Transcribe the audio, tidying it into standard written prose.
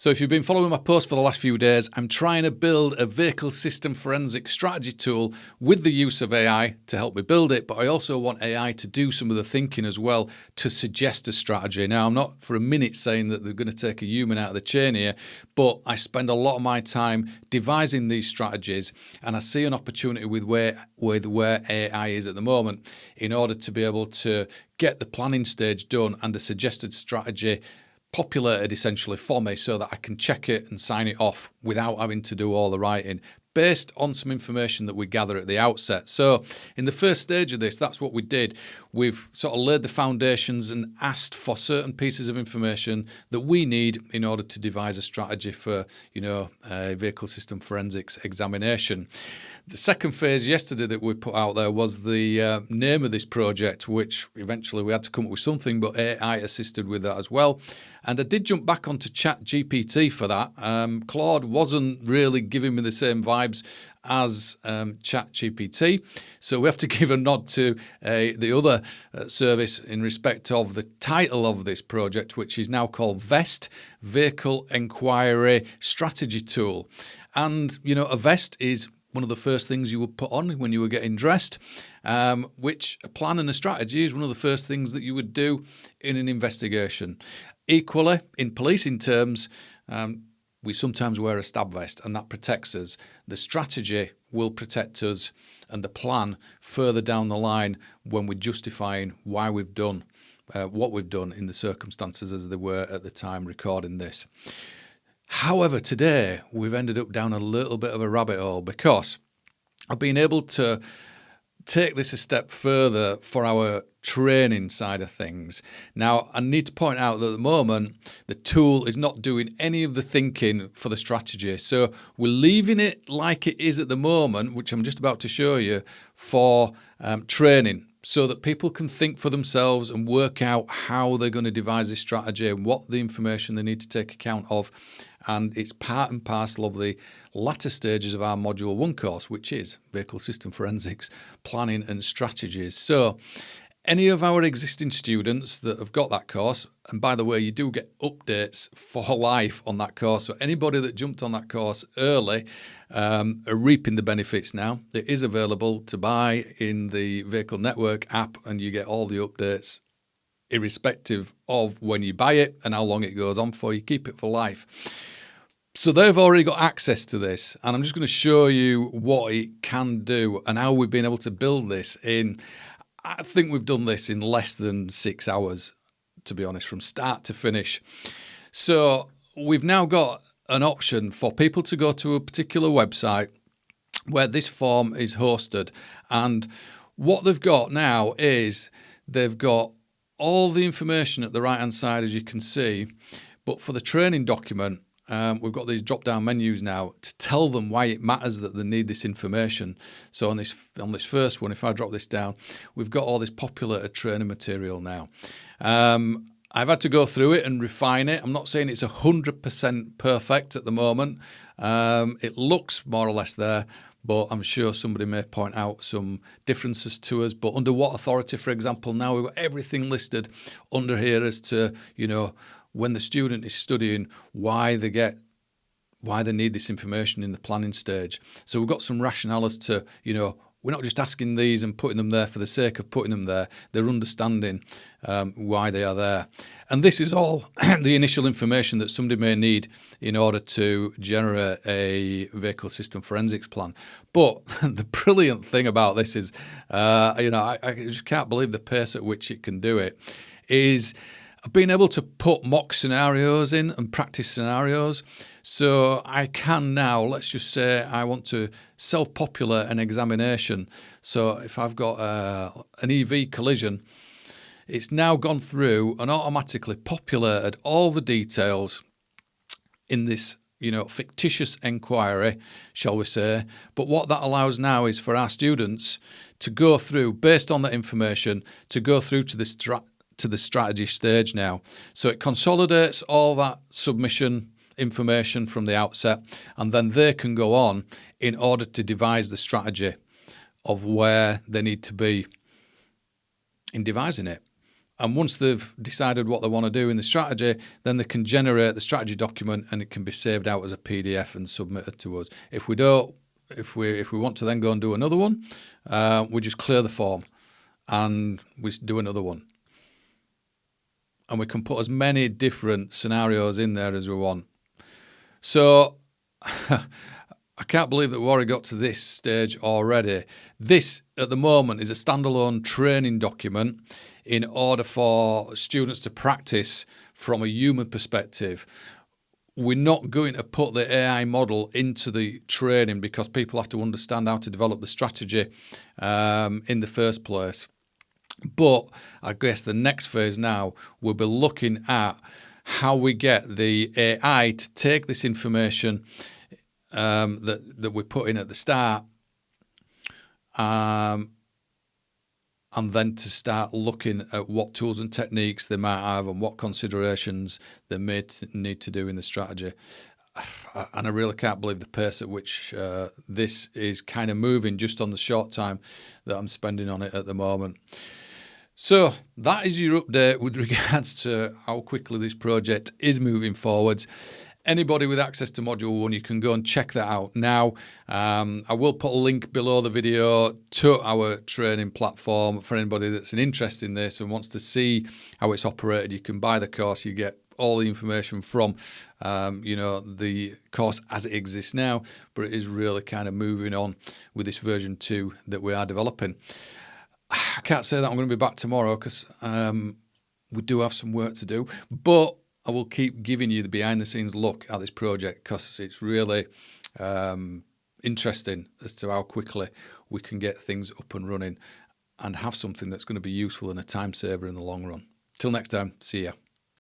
So if you've been following my post for the last few days, I'm trying to build a vehicle system forensic strategy tool with the use of AI to help me build it, but I also want AI to do some of the thinking as well to suggest a strategy. Now, I'm not for a minute saying that they're going to take a human out of the chain here, but I spend a lot of my time devising these strategies, and I see an opportunity with where AI is at the moment in order to be able to get the planning stage done and a suggested strategy populated essentially for me so that I can check it and sign it off without having to do all the writing based on some information that we gather at the outset. So in the first stage of this, that's what we did. We've sort of laid the foundations and asked for certain pieces of information that we need in order to devise a strategy for, a vehicle system forensics examination. The second phase yesterday that we put out there was the name of this project, which eventually we had to come up with something, but AI assisted with that as well. And I did jump back onto ChatGPT for that. Claude wasn't really giving me the same vibes as ChatGPT. So we have to give a nod to the other service in respect of the title of this project, which is now called VEST, Vehicle Enquiry Strategy Tool. And, a vest is one of the first things you would put on when you were getting dressed, which a plan and a strategy is one of the first things that you would do in an investigation. Equally, in policing terms, we sometimes wear a stab vest, and that protects us. The strategy will protect us, and the plan further down the line when we're justifying why we've done what we've done in the circumstances as they were at the time recording this. However, today we've ended up down a little bit of a rabbit hole because I've been able to take this a step further for our training side of things. Now, I need to point out that at the moment, the tool is not doing any of the thinking for the strategy. So we're leaving it like it is at the moment, which I'm just about to show you, for training, so that people can think for themselves and work out how they're going to devise this strategy and what the information they need to take account of. And it's part and parcel of the latter stages of our Module 1 course, which is Vehicle System Forensics, Planning and Strategies. So any of our existing students that have got that course, and by the way, you do get updates for life on that course. So anybody that jumped on that course early are reaping the benefits now. It is available to buy in the Vehicle Network app, and you get all the updates irrespective of when you buy it and how long it goes on for. You keep it for life. So they've already got access to this, and I'm just going to show you what it can do and how we've been able to build this in. I think we've done this in less than 6 hours, to be honest, from start to finish. So we've now got an option for people to go to a particular website where this form is hosted. And what they've got now is they've got all the information at the right-hand side, as you can see. But for the training document, we've got these drop-down menus now to tell them why it matters that they need this information. So on this first one, if I drop this down, we've got all this populated training material now. I've had to go through it and refine it. I'm not saying it's 100% perfect at the moment. It looks more or less there, but I'm sure somebody may point out some differences to us. But under what authority, for example, now we've got everything listed under here as to, when the student is studying, why they need this information in the planning stage. So we've got some rationale as to, we're not just asking these and putting them there for the sake of putting them there. They're understanding why they are there. And this is all the initial information that somebody may need in order to generate a vehicle system forensics plan. But the brilliant thing about this is, I just can't believe the pace at which it can do it, is I've been able to put mock scenarios in and practice scenarios. So I can now, let's just say I want to self-populate an examination. So if I've got an EV collision, it's now gone through and automatically populated all the details in this, fictitious enquiry, shall we say. But what that allows now is for our students to go through, based on that information, to go through to the strategy stage now. So it consolidates all that submission information from the outset, and then they can go on in order to devise the strategy of where they need to be in devising it. And once they've decided what they want to do in the strategy, then they can generate the strategy document and it can be saved out as a PDF and submitted to us. If we want to then go and do another one, we just clear the form and we do another one. And we can put as many different scenarios in there as we want. So I can't believe that we've already got to this stage already. This, at the moment, is a standalone training document in order for students to practice from a human perspective. We're not going to put the AI model into the training because people have to understand how to develop the strategy in the first place. But I guess the next phase now, we'll be looking at how we get the AI to take this information that we put in at the start and then to start looking at what tools and techniques they might have and what considerations they may need to do in the strategy. And I really can't believe the pace at which this is kind of moving just on the short time that I'm spending on it at the moment. So that is your update with regards to how quickly this project is moving forwards. Anybody with access to Module 1, you can go and check that out now. I will put a link below the video to our training platform for anybody that's an interest in this and wants to see how it's operated. You can buy the course. You get all the information from, the course as it exists now, but it is really kind of moving on with this version 2 that we are developing. I can't say that I'm going to be back tomorrow because we do have some work to do, but I will keep giving you the behind-the-scenes look at this project because it's really interesting as to how quickly we can get things up and running and have something that's going to be useful and a time saver in the long run. Till next time, see ya.